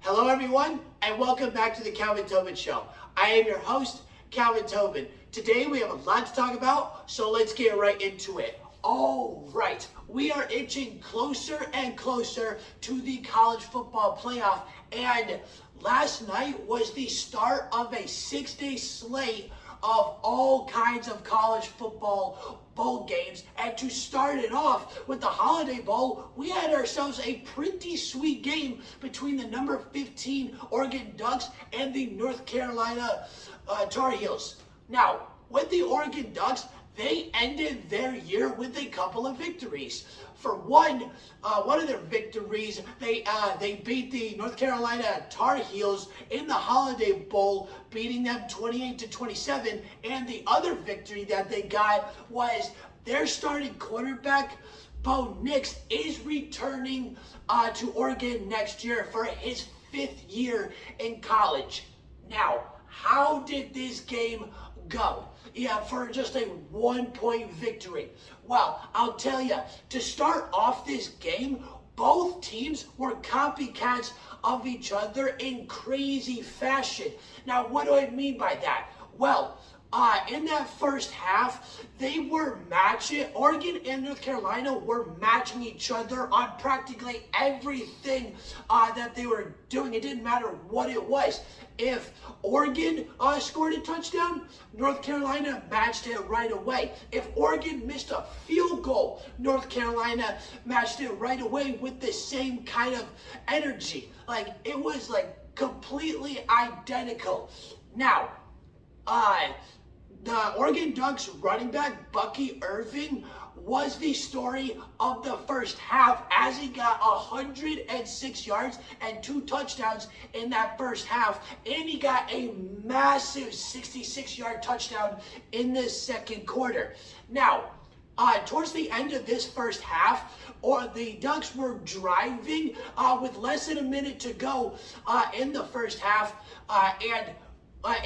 Hello everyone, and welcome back to the Calvin Tobin Show. I am your host, Calvin Tobin. Today we have a lot to talk about, so let's get right into it. All right, we are inching closer and closer to the college football playoff, and last night was the start of a 6-day slate of all kinds of college football bowl games. And to start it off with the Holiday Bowl, we had ourselves a pretty sweet game between the number 15 Oregon Ducks and the North Carolina Tar Heels. Now, with the Oregon Ducks, they ended their year with a couple of victories. For one of their victories, they beat the North Carolina Tar Heels in the Holiday Bowl, beating them 28-27. And the other victory that they got was their starting quarterback, Bo Nix, is returning to Oregon next year for his 5th year in college. Now, how did this game go? Yeah, for just a 1-point victory. Well, I'll tell you, to start off this game, both teams were copycats of each other in crazy fashion. Now, what do I mean by that? Well, in that first half, they were matching, Oregon and North Carolina were matching each other on practically everything that they were doing. It didn't matter what it was. If Oregon scored a touchdown, North Carolina matched it right away. If Oregon missed a field goal, North Carolina matched it right away with the same kind of energy. Like, it was like completely identical. Now, the Oregon Ducks running back, Bucky Irving, was the story of the first half, as he got 106 yards and 2 touchdowns in that first half. And he got a massive 66-yard touchdown in the second quarter. Now, towards the end of this first half, the Ducks were driving with less than a minute to go in the first half. And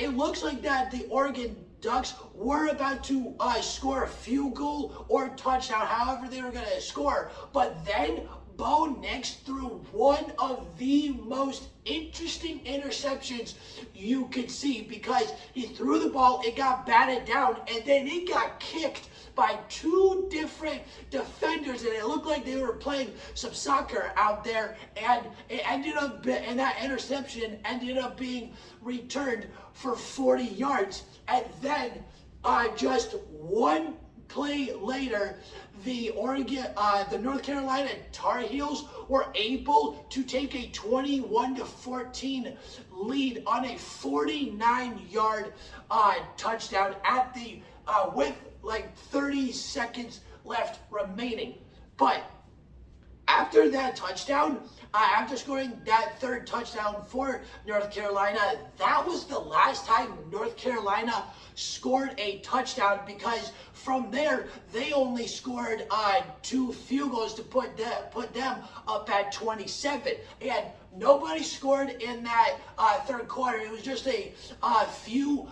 it looks like that the Oregon Ducks were about to score a field goal or touchdown, however they were going to score. But then Bo Nix threw one of the most interesting interceptions you could see, because he threw the ball, it got batted down, and then it got kicked by 2 different defenders, and it looked like they were playing some soccer out there, and that interception ended up being returned for 40 yards. And then just one play later, the North Carolina Tar Heels were able to take a 21-14 lead on a 49-yard touchdown at the with like 30 seconds left remaining. But after that touchdown, after scoring that 3rd touchdown for North Carolina, that was the last time North Carolina scored a touchdown, because from there they only scored 2 field goals to put them up at 27. And nobody scored in that third quarter. It was just a few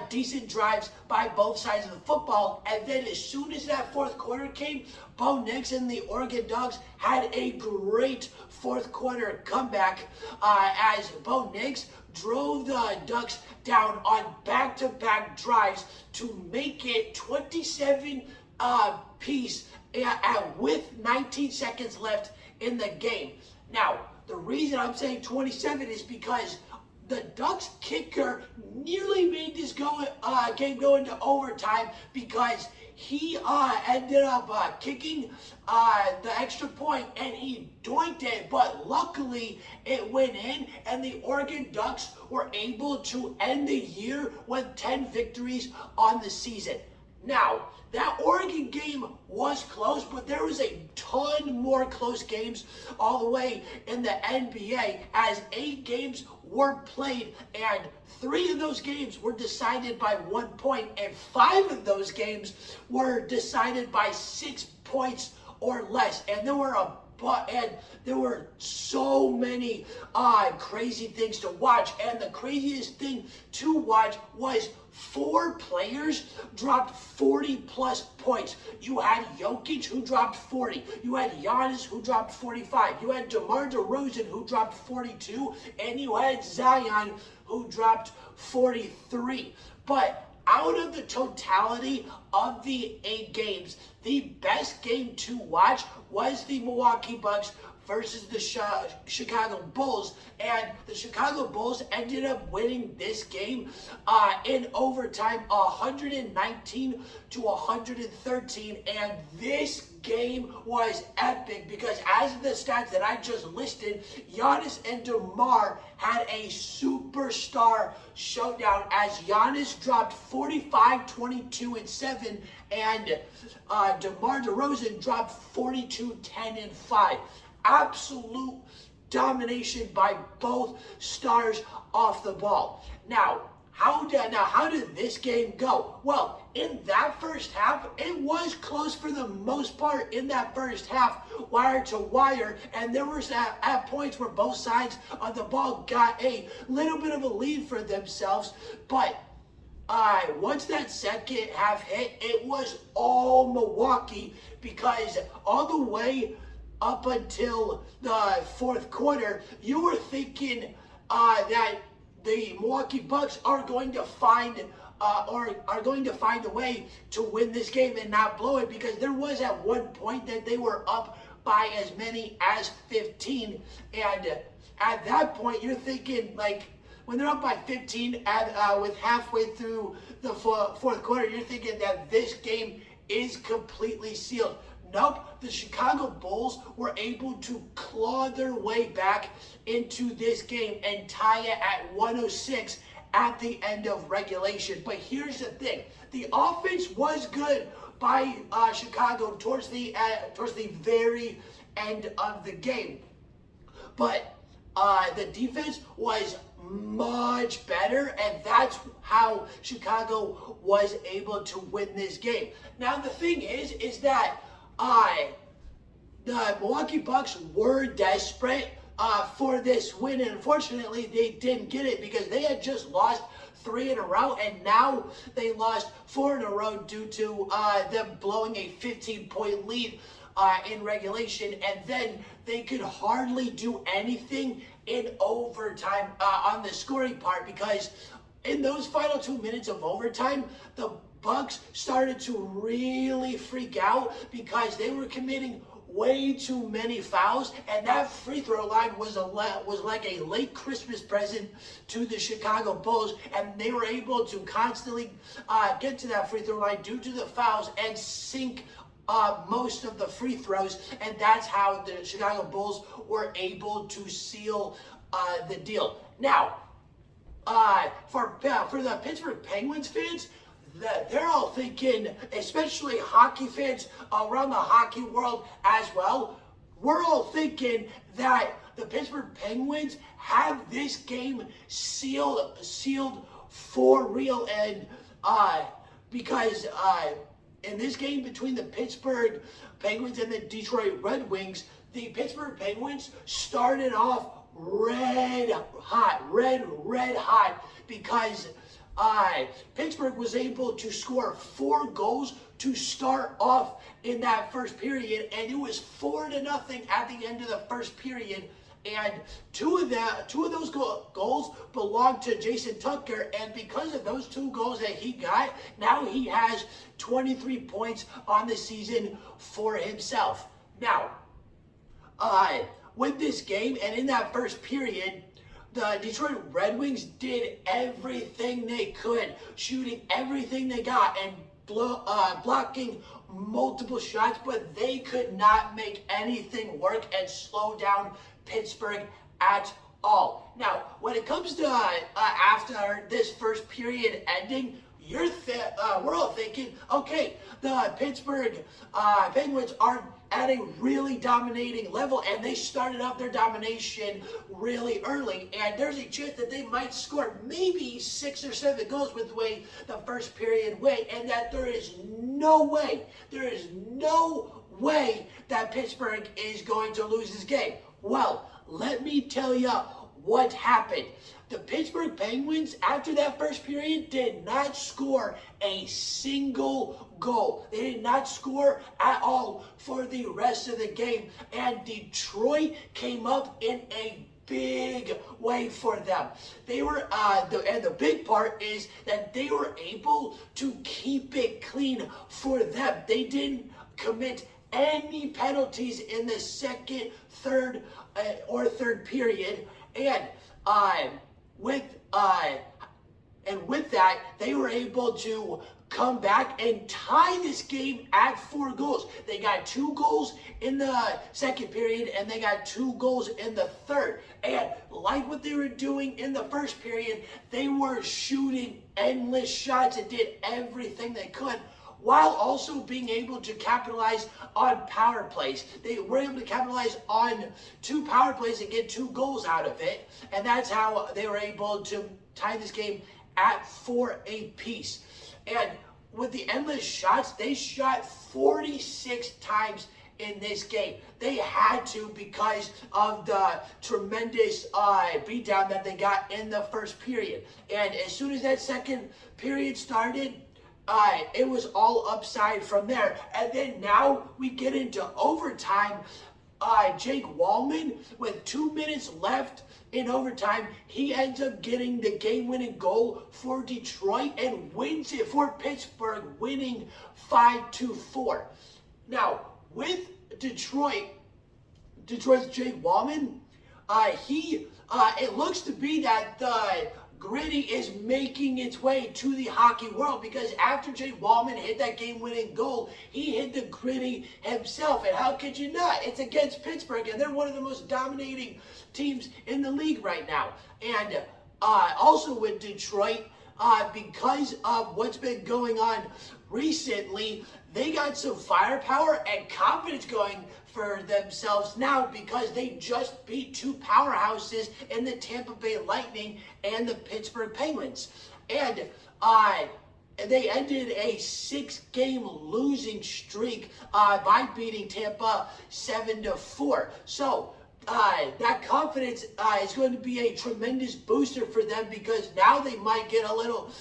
decent drives by both sides of the football. And then as soon as that 4th quarter came, Bo Nix and the Oregon Ducks had a great 4th quarter comeback as Bo Nix drove the Ducks down on back-to-back drives to make it 27 piece with 19 seconds left in the game. Now, the reason I'm saying 27 is because the Ducks kicker nearly made this game go into overtime, because he ended up kicking the extra point and he doinked it, but luckily it went in, and the Oregon Ducks were able to end the year with 10 victories on the season. Now, that Oregon game was close, but there was a ton more close games all the way in the NBA, as 8 games were played, and 3 of those games were decided by 1 point, and 5 of those games were decided by 6 points or less. And there were a and there were so many crazy things to watch. And the craziest thing to watch was 4 players dropped 40 plus points. You had Jokic who dropped 40. You had Giannis who dropped 45. You had DeMar DeRozan who dropped 42. And you had Zion who dropped 43. But out of the totality of the 8 games, the best game to watch was the Milwaukee Bucks versus the Chicago Bulls, and the Chicago Bulls ended up winning this game in overtime, 119 to 113, and this game was epic because as the stats that I just listed, Giannis and DeMar had a superstar showdown as Giannis dropped 45, 22, and 7, and DeMar DeRozan dropped 42, 10, and 5. Absolute domination by both stars off the ball. Now, how did this game go? Well, in that first half, it was close for the most part in that first half, wire to wire, and there was at points where both sides of the ball got a little bit of a lead for themselves, but once that second half hit, it was all Milwaukee because all the way up until the fourth quarter, you were thinking that the Milwaukee Bucks are going to find a way to win this game and not blow it, because there was at one point that they were up by as many as 15, and at that point you're thinking, like, when they're up by 15 with halfway through the fourth quarter, you're thinking that this game is completely sealed. Nope, the Chicago Bulls were able to claw their way back into this game and tie it at 106 at the end of regulation. But here's the thing. The offense was good by Chicago towards the very end of the game. But the defense was much better, and that's how Chicago was able to win this game. Now, the thing is that the Milwaukee Bucks were desperate for this win, and unfortunately they didn't get it because they had just lost 3 in a row, and now they lost 4 in a row due to them blowing a 15-point lead in regulation, and then they could hardly do anything in overtime on the scoring part, because in those final 2 minutes of overtime, the Bucks started to really freak out because they were committing way too many fouls, and that free throw line was like a late Christmas present to the Chicago Bulls, and they were able to constantly get to that free throw line due to the fouls and sink most of the free throws, and that's how the Chicago Bulls were able to seal the deal. Now, for the Pittsburgh Penguins fans, they're all thinking, especially hockey fans around the hockey world as well, we're all thinking that the Pittsburgh Penguins have this game sealed for real, and because in this game between the Pittsburgh Penguins and the Detroit Red Wings, the Pittsburgh Penguins started off red hot because Pittsburgh was able to score 4 goals to start off in that first period, and it was 4-0 at the end of the first period. And two of those goals belonged to Jason Tucker, and because of those 2 goals that he got, now he has 23 points on the season for himself. Now, with this game and in that first period, the Detroit Red Wings did everything they could, shooting everything they got and blocking multiple shots, but they could not make anything work and slow down Pittsburgh at all. Now, when it comes to after this first period ending, we're all thinking, okay, the Pittsburgh Penguins are at a really dominating level, and they started out their domination really early, and there's a chance that they might score maybe 6 or 7 goals with the way the first period went, and that there is no way way that Pittsburgh is going to lose this game. Well, let me tell you what happened. The Pittsburgh Penguins, after that first period, did not score a single goal. They did not score at all for the rest of the game. And Detroit came up in a big way for them. They were, and the big part is that they were able to keep it clean for them. They didn't commit any penalties in the second, third, or third period. And with that, they were able to come back and tie this game at 4 goals. They got 2 goals in the second period, and they got 2 goals in the third. And like what they were doing in the first period, they were shooting endless shots and did everything they could, while also being able to capitalize on power plays. They were able to capitalize on 2 power plays and get 2 goals out of it. And that's how they were able to tie this game at 4 apiece. And with the endless shots, they shot 46 times in this game. They had to, because of the tremendous beatdown that they got in the first period. And as soon as that second period started, it was all upside from there. And then now we get into overtime. Jake Wallman, with 2 minutes left in overtime, he ends up getting the game-winning goal for Detroit and wins it for Pittsburgh, winning 5-4. Now, with Detroit's Jake Wallman, it looks to be that the Gritty is making its way to the hockey world, because after Jake Wallman hit that game-winning goal, he hit the Gritty himself. And how could you not? It's against Pittsburgh, and they're one of the most dominating teams in the league right now. And also with Detroit, because of what's been going on recently, they got some firepower and confidence going for themselves now, because they just beat 2 powerhouses in the Tampa Bay Lightning and the Pittsburgh Penguins. And they ended a 6-game losing streak by beating Tampa 7-4. So that confidence is going to be a tremendous booster for them, because now they might get a little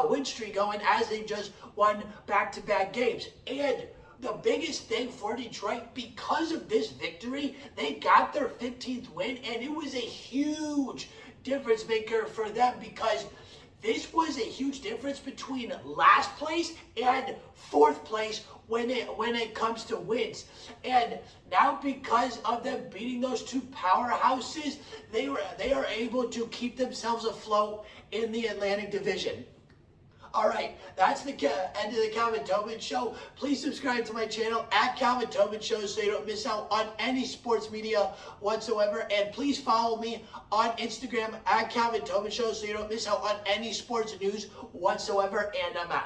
win streak going, as they just won back-to-back games. And the biggest thing for Detroit, because of this victory, they got their 15th win, and it was a huge difference maker for them, because this was a huge difference between last place and 4th place when it comes to wins. And now, because of them beating those 2 powerhouses, they are able to keep themselves afloat in the Atlantic Division. All right, that's the end of the Calvin Tobin Show. Please subscribe to my channel at Calvin Tobin Show so you don't miss out on any sports media whatsoever. And please follow me on Instagram at Calvin Tobin Show so you don't miss out on any sports news whatsoever. And I'm out.